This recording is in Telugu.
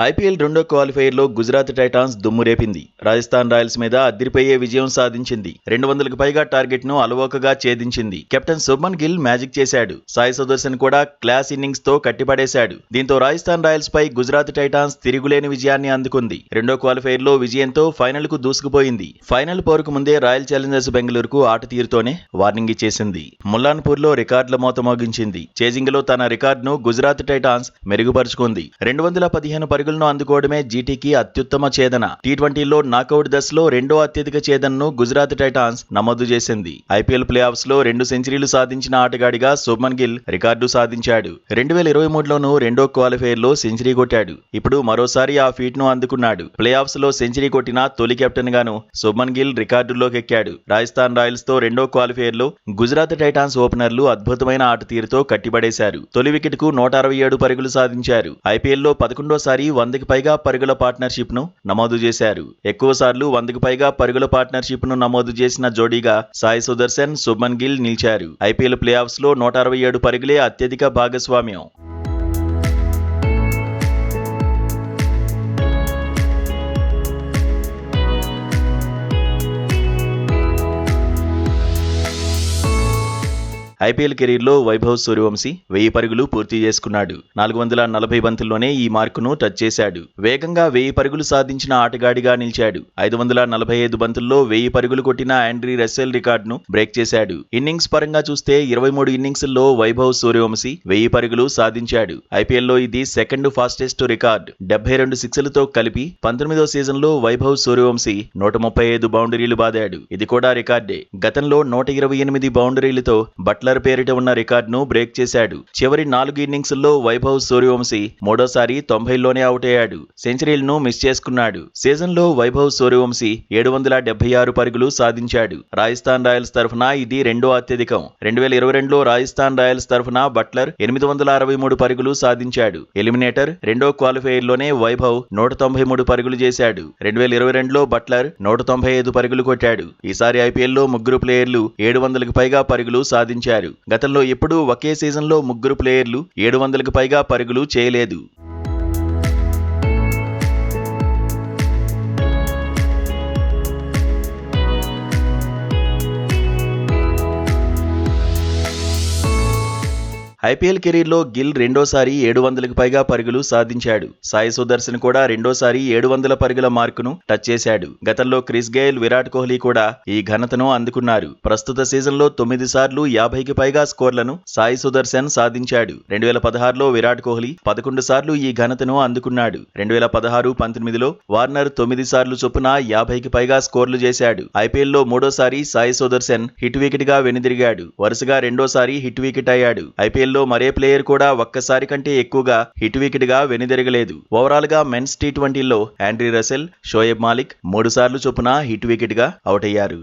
ఐపీఎల్ రెండో క్వాలిఫైయర్లో గుజరాత్ టైటాన్స్ దుమ్ము రేపింది. రాజస్థాన్ రాయల్స్ మీద అదిరిపోయే విజయం సాధించింది. 200కు పైగా టార్గెట్ ను అలవోకగా ఛేదించింది. కెప్టెన్ శుభ్మన్ గిల్ మ్యాజిక్ చేశాడు. సాయి సుదర్శన్ కూడా క్లాస్ ఇన్నింగ్స్ తో కట్టిపడేశాడు. దీంతో రాజస్థాన్ రాయల్స్ పై గుజరాత్ టైటాన్స్ తిరుగులేని విజయాన్ని అందుకుంది. రెండో క్వాలిఫైయర్లో విజయంతో ఫైనల్ కు దూసుకుపోయింది. ఫైనల్ పోరుకు ముందే రాయల్ ఛాలెంజర్స్ బెంగళూరుకు ఆట తీరుతోనే వార్నింగ్ ఇచ్చేసింది. ముల్లాన్పూర్ లో రికార్డుల మోత మోగించింది. చేజింగ్ లో తన రికార్డును గుజరాత్ టైటాన్స్ మెరుగుపరుచుకుంది. 215 పరుగులను అందుకోవడమే జీటీకి అత్యుత్తమ ఛేదన. టీ20లో నాకౌట్ దశలో రెండో అత్యధిక ఛేదనను గుజరాత్ టైటాన్స్ నమోదు చేసింది. ఐపీఎల్ ప్లే ఆఫ్స్ లో 2 సెంచరీలు సాధించిన ఆటగాడిగా శుభ్మన్ గిల్ రికార్డు సాధించాడు. 2023లోనూ రెండో క్వాలిఫైయర్ లో సెంచరీ కొట్టాడు. ఇప్పుడు మరోసారి ఆ ఫీట్ ను అందుకున్నాడు. ప్లే ఆఫ్స్ లో సెంచరీ కొట్టిన తొలి కెప్టెన్ గాను శుభ్మన్ గిల్ రికార్డుల్లోకి ఎక్కాడు. రాజస్థాన్ రాయల్స్ తో రెండో క్వాలిఫైయర్ లో గుజరాత్ టైటాన్స్ ఓపెనర్లు అద్భుతమైన ఆట తీరుతో కట్టిపడేశారు. తొలి వికెట్ కు 167 పరుగులు సాధించారు. ఐపీఎల్లో 11వ సారి 100కి పైగా పరుగుల పార్ట్నర్షిప్ ను నమోదు చేశారు. ఎక్కువ సార్లు 100కి పైగా పరుగుల పార్ట్నర్షిప్ ను నమోదు చేసిన జోడీగా సాయి సుదర్శన్, శుభ్మన్ గిల్ నిలిచారు. ఐపీఎల్ ప్లే ఆఫ్స్ లో 167 పరుగులే అత్యధిక భాగస్వామ్యం. ఐపీఎల్ కెరీర్లో వైభవ్ సూర్యవంశీ 1000 పరుగులు పూర్తి చేసుకున్నాడు. 440 బంతుల్లోనే ఈ మార్కును టచ్ చేశాడు. వేగంగా 1000 పరుగులు సాధించిన ఆటగాడిగా నిలిచాడు. 545 బంతుల్లో 1000 పరుగులు కొట్టిన ఆండ్రీ రస్సెల్ రికార్డును బ్రేక్ చేశాడు. ఇన్నింగ్స్ పరంగా చూస్తే 23 ఇన్నింగ్స్ల్లో వైభవ్ సూర్యవంశీ 1000 పరుగులు సాధించాడు. ఐపీఎల్లో ఇది సెకండ్ ఫాస్టెస్ట్ రికార్డ్. 72 సిక్స్లతో కలిపి 19వ సీజన్లో వైభవ్ సూర్యవంశీ 135 బౌండరీలు బాదాడు. ఇది కూడా రికార్డే. గతంలో 128 బౌండరీలతో బట్లర్ పేరిట ఉన్న రికార్డును బ్రేక్ చేశాడు. చివరి 4 ఇన్నింగ్స్ల్లో వైభవ్ సూర్యవంశీ మూడోసారి 90లోనే అవుట్ అయ్యాడు. సెంచరీలను మిస్ చేసుకున్నాడు. సీజన్లో వైభవ్ సూర్యవంశీ 776 పరుగులు సాధించాడు. రాజస్థాన్ రాయల్స్ తరఫున ఇది రెండో అత్యధికం. 2022లో రాజస్థాన్ రాయల్స్ తరఫున బట్లర్ 863 పరుగులు సాధించాడు. ఎలిమినేటర్ రెండో క్వాలిఫైయర్లోనే వైభవ్ 193 పరుగులు చేశాడు. 2022లో బట్లర్ 195 పరుగులు కొట్టాడు. ఈసారి ఐపీఎల్లో ముగ్గురు ప్లేయర్లు 700కి పైగా పరుగులు సాధించారు. గతంలో ఎప్పుడూ ఒకే సీజన్లో ముగ్గురు ప్లేయర్లు 700కి పైగా పరుగులు చేయలేదు. ఐపీఎల్ కెరీర్లో గిల్ రెండోసారి 700కి పైగా పరుగులు సాధించాడు. సాయి సుదర్శన్ కూడా రెండోసారి 700 పరుగుల మార్కును టచ్ చేశాడు. గతంలో క్రిస్ గేల్, విరాట్ కోహ్లీ కూడా ఈ ఘనతను అందుకున్నారు. ప్రస్తుత సీజన్లో 9 సార్లు 50కి పైగా స్కోర్లను సాయి సుదర్శన్ సాధించాడు. 2016లో విరాట్ కోహ్లీ 11 సార్లు ఈ ఘనతను అందుకున్నాడు. 2016-19లో వార్నర్ 9 సార్లు చొప్పున 50కి పైగా స్కోర్లు చేశాడు. ఐపీఎల్లో మూడోసారి సాయి సుదర్శన్ హిట్ వికెట్ గా వెనుదిరిగాడు. వరుసగా రెండోసారి హిట్ వికెట్ అయ్యాడు. ఐపీఎల్లో మరే ప్లేయర్ కూడా ఒక్కసారి కంటే ఎక్కువగా హిట్ వికెట్ గా వెనుదిరగలేదు. ఓవరాల్ గా మెన్స్ టీ20లో ఆండ్రీ రసెల్, షోయబ్ మాలిక్ 3 సార్లు చొప్పున హిట్ వికెట్ గా అవుట్ అయ్యారు.